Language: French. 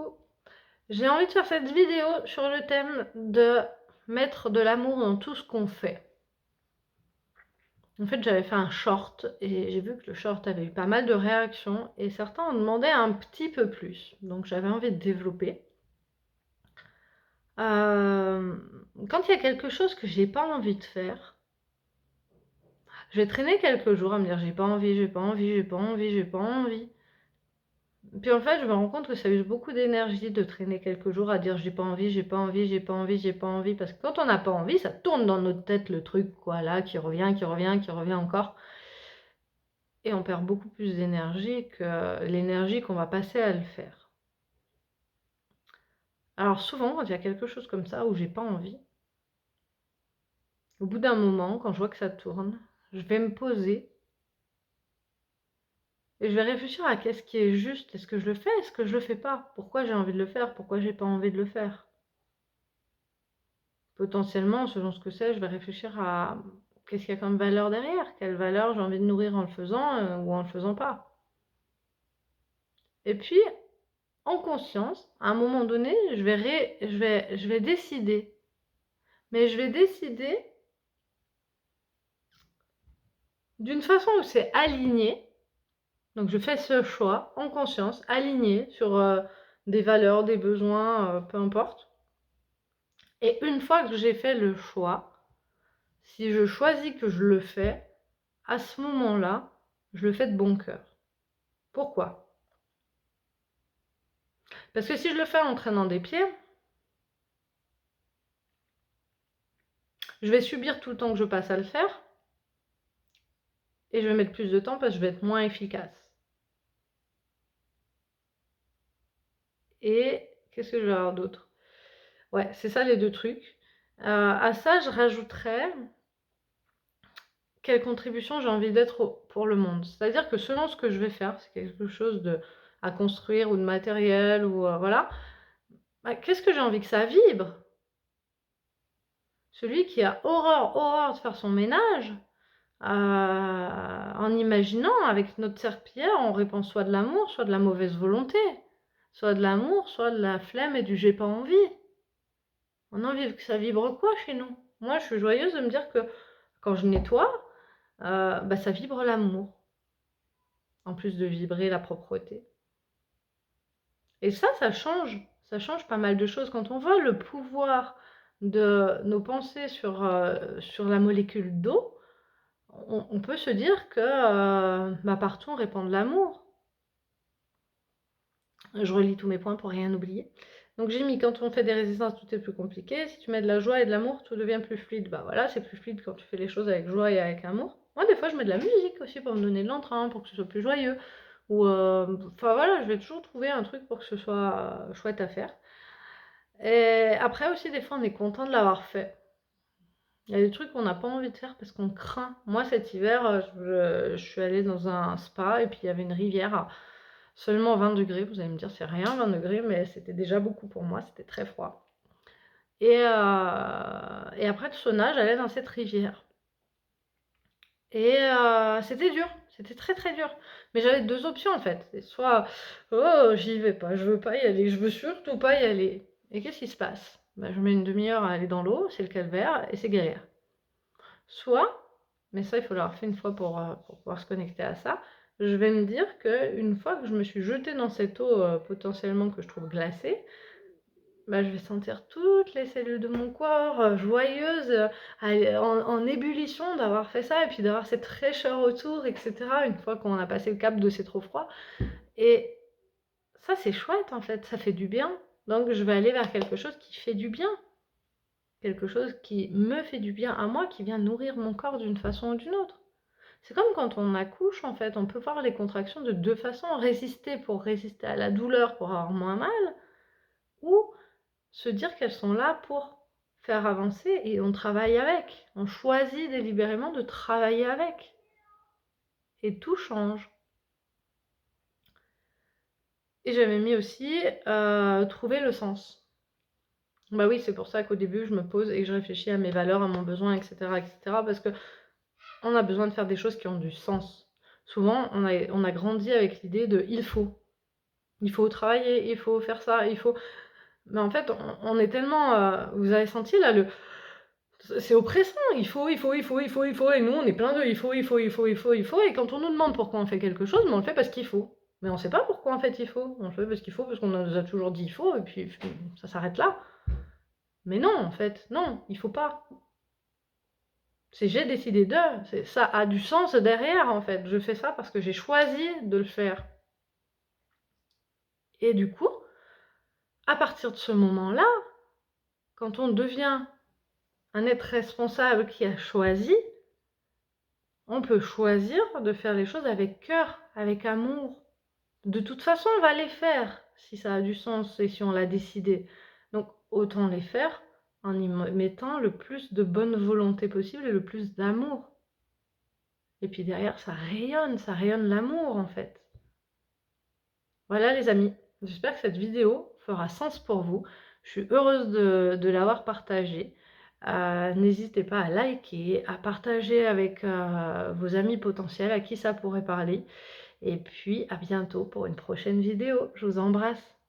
coucou. J'ai envie de faire cette vidéo sur le thème de mettre de l'amour dans tout ce qu'on fait. En fait, j'avais fait un short et j'ai vu que le short avait eu pas mal de réactions et certains ont demandé un petit peu plus. Donc j'avais envie de développer. Quand il y a quelque chose que j'ai pas envie de faire, je vais traîner quelques jours à me dire j'ai pas envie, j'ai pas envie, j'ai pas envie, j'ai pas envie. Puis en fait, je me rends compte que ça use beaucoup d'énergie de traîner quelques jours à dire j'ai pas envie, j'ai pas envie, j'ai pas envie, j'ai pas envie. Parce que quand on n'a pas envie, ça tourne dans notre tête le truc, quoi, là, qui revient, qui revient, qui revient encore. Et on perd beaucoup plus d'énergie que l'énergie qu'on va passer à le faire. Alors souvent, quand il y a quelque chose comme ça où j'ai pas envie, au bout d'un moment, quand je vois que ça tourne, je vais me poser et je vais réfléchir à qu'est-ce qui est juste. Est-ce que je le fais? Est-ce que je le fais pas? Pourquoi j'ai envie de le faire? Pourquoi j'ai pas envie de le faire? Potentiellement, selon ce que c'est, je vais réfléchir à qu'est-ce qu'il y a comme valeur derrière, quelle valeur j'ai envie de nourrir en le faisant ou en le faisant pas. Et puis, en conscience, à un moment donné, je vais décider. Mais je vais décider d'une façon où c'est aligné. Donc je fais ce choix en conscience, aligné sur des valeurs, des besoins, peu importe. Et une fois que j'ai fait le choix, si je choisis que je le fais, à ce moment-là, je le fais de bon cœur. Pourquoi? Parce que si je le fais en traînant des pieds, je vais subir tout le temps que je passe à le faire et je vais mettre plus de temps parce que je vais être moins efficace. Et qu'est-ce que je vais avoir d'autre? Ouais, c'est ça les deux trucs. À ça, je rajouterais quelle contribution j'ai envie d'être pour le monde. C'est-à-dire que selon ce que je vais faire, c'est quelque chose à construire ou de matériel ou voilà, bah, qu'est-ce que j'ai envie que ça vibre? Celui qui a horreur de faire son ménage, en imaginant avec notre serpillière, on répand soit de l'amour, soit de la mauvaise volonté, soit de l'amour, soit de la flemme et du j'ai pas envie. On a envie que ça vibre quoi chez nous? Moi, je suis joyeuse de me dire que quand je nettoie, bah, ça vibre l'amour, en plus de vibrer la propreté. Et ça change pas mal de choses. Quand on voit le pouvoir de nos pensées sur la molécule d'eau, on peut se dire que bah, partout on répand de l'amour. Je relis tous mes points pour rien oublier. Donc j'ai mis quand on fait des résistances, tout est plus compliqué. Si tu mets de la joie et de l'amour, tout devient plus fluide. Bah voilà, c'est plus fluide quand tu fais les choses avec joie et avec amour. Moi, des fois, je mets de la musique aussi pour me donner de l'entrain, pour que ce soit plus joyeux. Ou, enfin voilà, je vais toujours trouver un truc pour que ce soit chouette à faire. Et après aussi, des fois, on est content de l'avoir fait. Il y a des trucs qu'on n'a pas envie de faire parce qu'on craint. Moi, cet hiver, je suis allée dans un spa et puis il y avait une rivière à seulement 20 degrés. Vous allez me dire, c'est rien 20 degrés, mais c'était déjà beaucoup pour moi, c'était très froid. Et après le sauna, j'allais dans cette rivière. Et c'était dur, c'était très très dur. Mais j'avais deux options en fait. C'est soit, oh, j'y vais pas, je veux pas y aller, je veux surtout pas y aller. Et qu'est-ce qui se passe? Ben, je mets une demi-heure à aller dans l'eau, c'est le calvaire, et c'est guérir. Soit, mais ça il faut l'avoir fait une fois pour pouvoir se connecter à ça, je vais me dire qu'une fois que je me suis jetée dans cette eau potentiellement que je trouve glacée, bah, je vais sentir toutes les cellules de mon corps joyeuses, en ébullition d'avoir fait ça, et puis d'avoir cette fraîcheur autour, etc. Une fois qu'on a passé le cap de c'est trop froid. Et ça c'est chouette en fait, ça fait du bien. Donc je vais aller vers quelque chose qui fait du bien. Quelque chose qui me fait du bien à moi, qui vient nourrir mon corps d'une façon ou d'une autre. C'est comme quand on accouche, en fait, on peut voir les contractions de deux façons, résister pour résister à la douleur, pour avoir moins mal, ou se dire qu'elles sont là pour faire avancer et on travaille avec. On choisit délibérément de travailler avec. Et tout change. Et j'avais mis aussi trouver le sens. Bah oui, c'est pour ça qu'au début, je me pose et que je réfléchis à mes valeurs, à mon besoin, etc., etc., parce que on a besoin de faire des choses qui ont du sens. Souvent, on a grandi avec l'idée de « il faut ». Il faut travailler, il faut faire ça, il faut... Mais en fait, on est tellement... vous avez senti là, c'est oppressant, il faut, et nous on est plein de il faut, et quand on nous demande pourquoi on fait quelque chose, mais on le fait parce qu'il faut. Mais on sait pas pourquoi en fait il faut, on le fait parce qu'il faut, parce qu'on nous a toujours dit il faut, et puis ça s'arrête là. Mais non, en fait, non, il faut pas. C'est j'ai décidé de, ça a du sens derrière en fait, je fais ça parce que j'ai choisi de le faire. Et du coup, à partir de ce moment-là, quand on devient un être responsable qui a choisi, on peut choisir de faire les choses avec cœur, avec amour. De toute façon, on va les faire si ça a du sens et si on l'a décidé. Donc, autant les faire en y mettant le plus de bonne volonté possible et le plus d'amour. Et puis derrière, ça rayonne l'amour en fait. Voilà les amis, j'espère que cette vidéo fera sens pour vous. Je suis heureuse de l'avoir partagée. N'hésitez pas à liker, à partager avec vos amis potentiels à qui ça pourrait parler. Et puis à bientôt pour une prochaine vidéo. Je vous embrasse.